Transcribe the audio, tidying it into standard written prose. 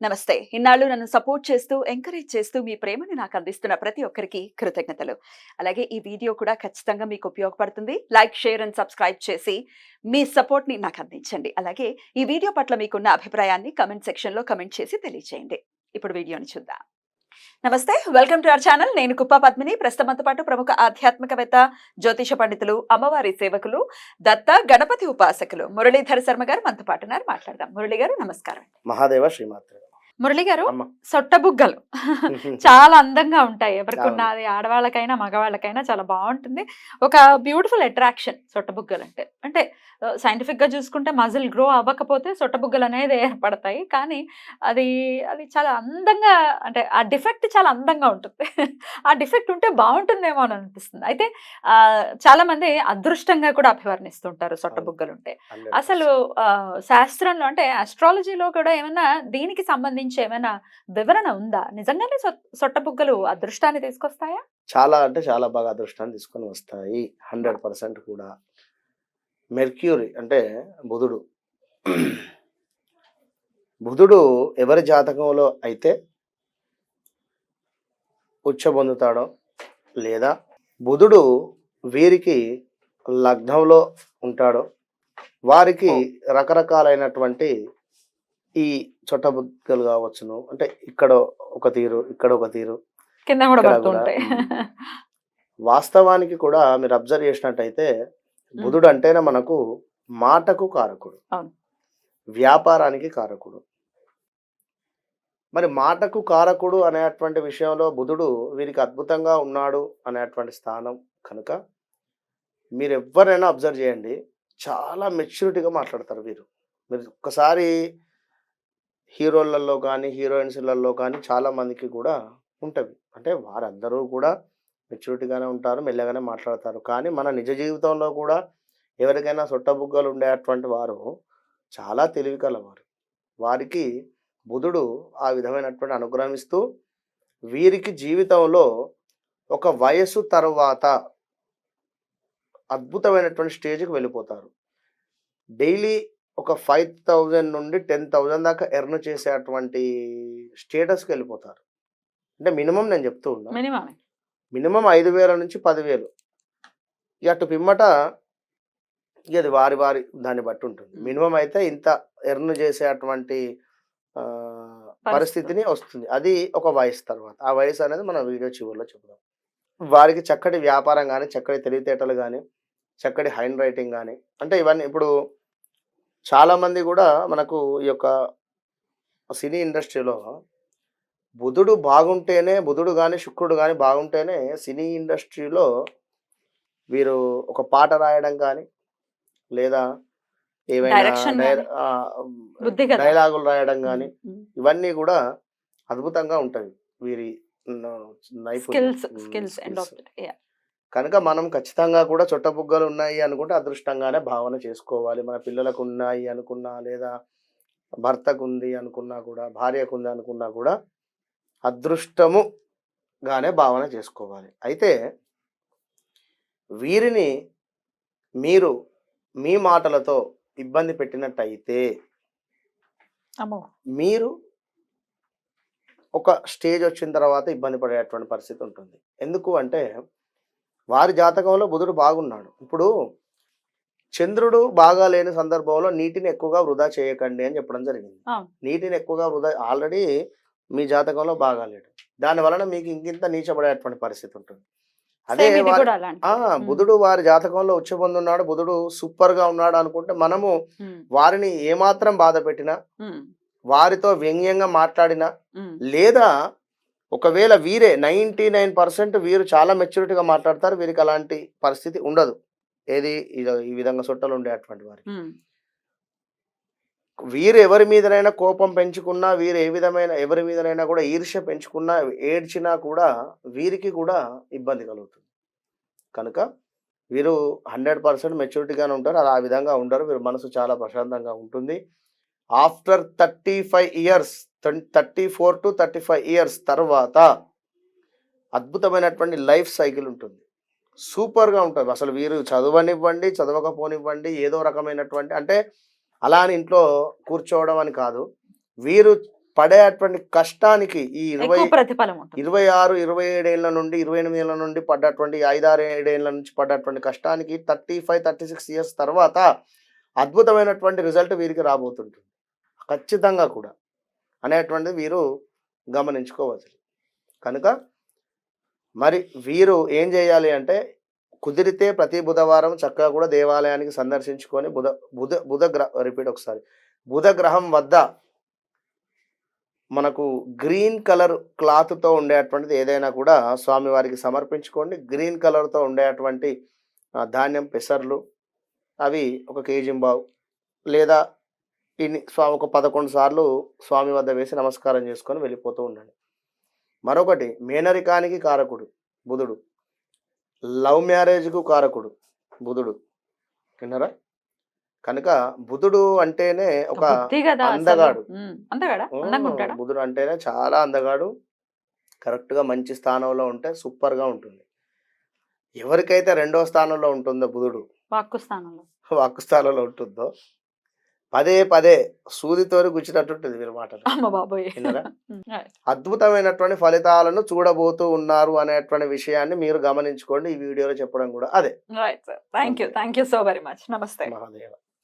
నమస్తే. ఇన్నాళ్ళు నన్ను సపోర్ట్ చేస్తూ, ఎంకరేజ్ చేస్తూ మీ ప్రేమని నాకు అందిస్తున్న ప్రతి ఒక్కరికి కృతజ్ఞతలు. అలాగే ఈ వీడియో కూడా ఖచ్చితంగా మీకు ఉపయోగపడుతుంది. లైక్, షేర్ అండ్ సబ్స్క్రైబ్ చేసి మీ సపోర్ట్‌ని నాకు అందించండి. అలాగే ఈ వీడియో పట్ల మీకున్న అభిప్రాయాన్ని కామెంట్ సెక్షన్‌లో కామెంట్ చేసి తెలియజేయండి. ఇప్పుడు వీడియోని చూద్దాం. నమస్తే. Welcome to our channel. నేను కుప్ప పద్మిని. ప్రస్తుతం మనతో పాటు ప్రముఖ ఆధ్యాత్మికవేత్త, జ్యోతిష పండితులు, అమ్మవారి సేవకులు, దత్త గణపతి ఉపాసకులు మురళీధర శర్మ గారు మనతో పాటు ఉన్నారు. మాట్లాడదాం. మురళి గారు నమస్కారం. మహాదేవ శ్రీమాత్రే. మురళి గారు, అమ్మ. సొట్టబుగ్గలు చాలా అందంగా ఉంటాయి. ఎవరికున్న అవును. అది ఆడవాళ్ళకైనా మగవాళ్ళకైనా చాలా బాగుంటుంది. ఒక బ్యూటిఫుల్ అట్రాక్షన్ సొట్టబుగ్గలు అంటే. అంటే సైంటిఫిక్ గా చూసుకుంటే మజిల్ గ్రో అవ్వకపోతే సొట్టబుగ్గలు అనేది ఏర్పడతాయి. కానీ అది అది చాలా అందంగా, అంటే ఆ డిఫెక్ట్ చాలా అందంగా ఉంటుంది. ఆ డిఫెక్ట్ ఉంటే బాగుంటుందేమో అని అనిపిస్తుంది. అయితే చాలా మంది అదృష్టంగా కూడా అభివర్ణిస్తుంటారు సొట్టబుగ్గలు ఉంటే. 100%. అసలు శాస్త్రంలో అంటే అస్ట్రాలజీలో కూడా ఏమైనా దీనికి సంబంధించి ఏమైనా వివరణ ఉందా? నిజంగానే సొట్టబుగ్గలు అదృష్టాన్ని తీసుకొస్తాయా? చాలా అంటే చాలా బాగా అదృష్టాన్ని తీసుకొని వస్తాయి. 100% కూడా. మెర్క్యూరీ అంటే బుధుడు. బుధుడు ఎవరి జాతకంలో అయితే ఉచ్చబొందుతాడో, లేదా బుధుడు వీరికి లగ్నంలో ఉంటాడో, వారికి రకరకాలైనటువంటి ఈ చొట్టబుగ్గలు కావచ్చును. అంటే ఇక్కడ ఒక తీరు, ఇక్కడ ఒక తీరు, కింద కూడా ఇక్కడ పడుతూ కూడా. ఉంటాయి. వాస్తవానికి కూడా మీరు అబ్జర్వ్ చేసినట్టయితే బుధుడు అంటేనే మనకు మాటకు కారకుడు, అవును. వ్యాపారానికి కారకుడు. మరి మాటకు కారకుడు అనేటువంటి విషయంలో బుధుడు వీరికి అద్భుతంగా ఉన్నాడు అనేటువంటి స్థానం కనుక మీరు ఎవరైనా అబ్జర్వ్ చేయండి, చాలా మెచ్యూరిటీగా మాట్లాడతారు వీరు. మీరు ఒక్కసారి హీరోలలో కానీ హీరోయిన్స్లలో కానీ చాలా మందికి కూడా ఉంటుంది. అంటే వారందరూ కూడా మెచ్యూరిటీగానే ఉంటారు, మెల్లగానే మాట్లాడతారు. కానీ మన నిజ జీవితంలో కూడా ఎవరికైనా సొట్టబుగ్గలు ఉండేటువంటి వారు చాలా తెలివి కలవారు. వారికి బుధుడు ఆ విధమైనటువంటి అనుగ్రహం ఇస్తూ వీరికి జీవితంలో ఒక వయసు తర్వాత అద్భుతమైనటువంటి స్టేజ్కి వెళ్ళిపోతారు. డైలీ ఒక 5,000 నుండి 10,000 దాకా ఎర్న్ చేసేటువంటి స్టేటస్కి వెళ్ళిపోతారు. అంటే మినిమం నేను చెప్తూ ఉన్నా, మినిమం. మినిమం 5,000 నుంచి 10,000. ఇక అటు పిమ్మట ఇక అది వారి వారి దాన్ని బట్టి ఉంటుంది. మినిమం అయితే ఇంత ఎర్న్ చేసేటువంటి పరిస్థితిని వస్తుంది. అది ఒక వయసు తర్వాత. ఆ వయసు అనేది మన వీడియో చివరిలో చెప్దాం. వారికి చక్కటి వ్యాపారం కానీ, చక్కటి తెలివితేటలు కానీ, చక్కటి హ్యాండ్ రైటింగ్ కానీ, అంటే ఇవన్నీ ఇప్పుడు చాలామంది కూడా మనకు ఈ యొక్క సినీ ఇండస్ట్రీలో బుధుడు బాగుంటేనే, బుధుడు కానీ శుక్రుడు కానీ బాగుంటేనే సినీ ఇండస్ట్రీలో వీరు ఒక పాట రాయడం కానీ, లేదా ఏవైనా డైరెక్షన్ గాని, బుద్ధి కదా. డైలాగులు రాయడం కానీ, ఉమ్. ఇవన్నీ కూడా అద్భుతంగా ఉంటాయి వీరి నైపుణ్యం. స్కిల్స్ అండ్ కనుక మనం ఖచ్చితంగా కూడా చొట్టబుగ్గలు ఉన్నాయి అనుకుంటే అదృష్టంగానే భావన చేసుకోవాలి. మన పిల్లలకు ఉన్నాయి అనుకున్నా, లేదా భర్తకు ఉంది అనుకున్నా కూడా, భార్యకు ఉంది అనుకున్నా కూడా అదృష్టముగానే భావన చేసుకోవాలి. అయితే వీరిని మీరు మీ మాటలతో ఇబ్బంది పెట్టినట్టయితే అమ్మో. మీరు ఒక స్టేజ్ వచ్చిన తర్వాత ఇబ్బంది పడేటువంటి పరిస్థితి ఉంటుంది. ఎందుకు అంటే వారి జాతకంలో బుధుడు బాగున్నాడు. ఇప్పుడు చంద్రుడు బాగా లేని సందర్భంలో నీటిని ఎక్కువగా వృధా చేయకండి అని చెప్పడం జరిగింది. అవును. నీటిని ఎక్కువగా వృధా, ఆల్రెడీ మీ జాతకంలో బాగాలేడు, దాని వలన మీకు ఇంకింత నీచబడేటువంటి పరిస్థితి ఉంటుంది. అదే సేమ్ ఇది వారి కూడా అలాంటి. బుధుడు వారి జాతకంలో ఉచ్చబొందున్నాడు, బుధుడు సూపర్ గా ఉన్నాడు అనుకుంటే మనము వారిని ఏమాత్రం బాధ పెట్టినా, వారితో వ్యంగ్యంగా మాట్లాడినా, లేదా ఒకవేళ వీరే 99% వీరు చాలా మెచ్యూరిటీగా మాట్లాడతారు, వీరికి అలాంటి పరిస్థితి ఉండదు. ఏది ఈ విధంగా సొట్టలు ఉండేటువంటి వారి వీరు ఎవరి మీదనైనా కోపం పెంచుకున్నా, వీరు ఎవరి మీదనైనా కూడా ఈర్ష్య పెంచుకున్నా, ఏడ్చినా కూడా వీరికి కూడా ఇబ్బంది కలుగుతుంది. కనుక వీరు 100% మెచ్యూరిటీగానే ఉంటారు. అది ఆ విధంగా ఉండరు. వీరు మనసు చాలా ప్రశాంతంగా ఉంటుంది. ఆఫ్టర్ 35 ఇయర్స్, 34 to 35 ఇయర్స్ తర్వాత అద్భుతమైనటువంటి లైఫ్ సైకిల్ ఉంటుంది. సూపర్గా ఉంటుంది. అసలు వీరు చదవనివ్వండి, చదవకపోనివ్వండి, ఏదో రకమైనటువంటి, అంటే అలా అని ఇంట్లో కూర్చోవడం అని కాదు, వీరు పడేటువంటి కష్టానికి ఈ ఎక్కువ ప్రతిఫలం ఉంటుంది. 26, 27 ఏళ్ల నుండి 28 ఏళ్ల నుండి పడ్డటువంటి 5, 6, 7 ఏళ్ల నుంచి పడ్డటువంటి కష్టానికి 35, 36 ఇయర్స్ తర్వాత అద్భుతమైనటువంటి రిజల్ట్ వీరికి రాబోతుంటుంది ఖచ్చితంగా కూడా అనేటువంటిది వీరు గమనించుకోవచ్చు. కనుక మరి వీరు ఏం చేయాలి అంటే కుదిరితే ప్రతి బుధవారం చక్కగా కూడా దేవాలయానికి సందర్శించుకొని బుధ గ్రహం వద్ద మనకు గ్రీన్ కలర్ క్లాత్తో ఉండేటువంటిది ఏదైనా కూడా స్వామివారికి సమర్పించుకోండి. గ్రీన్ కలర్తో ఉండేటువంటి ధాన్యం పెసర్లు అవి 1 కేజీంబావు లేదా ఇన్ని ఒక 11 సార్లు స్వామి వద్ద వేసి నమస్కారం చేసుకొని వెళ్ళిపోతూ ఉండండి. మరొకటి మేనరికానికి కారకుడు బుధుడు, లవ్ మ్యారేజ్కు కారకుడు బుధుడు, విన్నారా? కనుక బుధుడు అంటేనే ఒక బుద్ధి కదా అసలు. అందగాడు. అందగాడా? అందంగా ఉంటాడా? బుధుడు అంటేనే చాలా అందగాడు. కరెక్ట్గా మంచి స్థానంలో ఉంటే సూపర్గా ఉంటుంది. ఎవరికైతే 2వ స్థానంలో ఉంటుందో బుధుడు, వాక్కు స్థానంలో వాక్కు స్థానంలో ఉంటుందో పదే పదే సూదితోని గుచ్చినట్టుంటుంది వీరి మాటలు. అమ్మ బాబోయ్. విన్నారా? అద్భుతమైనటువంటి ఫలితాలను చూడబోతూ ఉన్నారు అనేటువంటి విషయాన్ని మీరు గమనించుకోండి. ఈ వీడియోలో చెప్పడం కూడా అదే. Right sir. Thank you so very much. నమస్తే. మహాదేవ.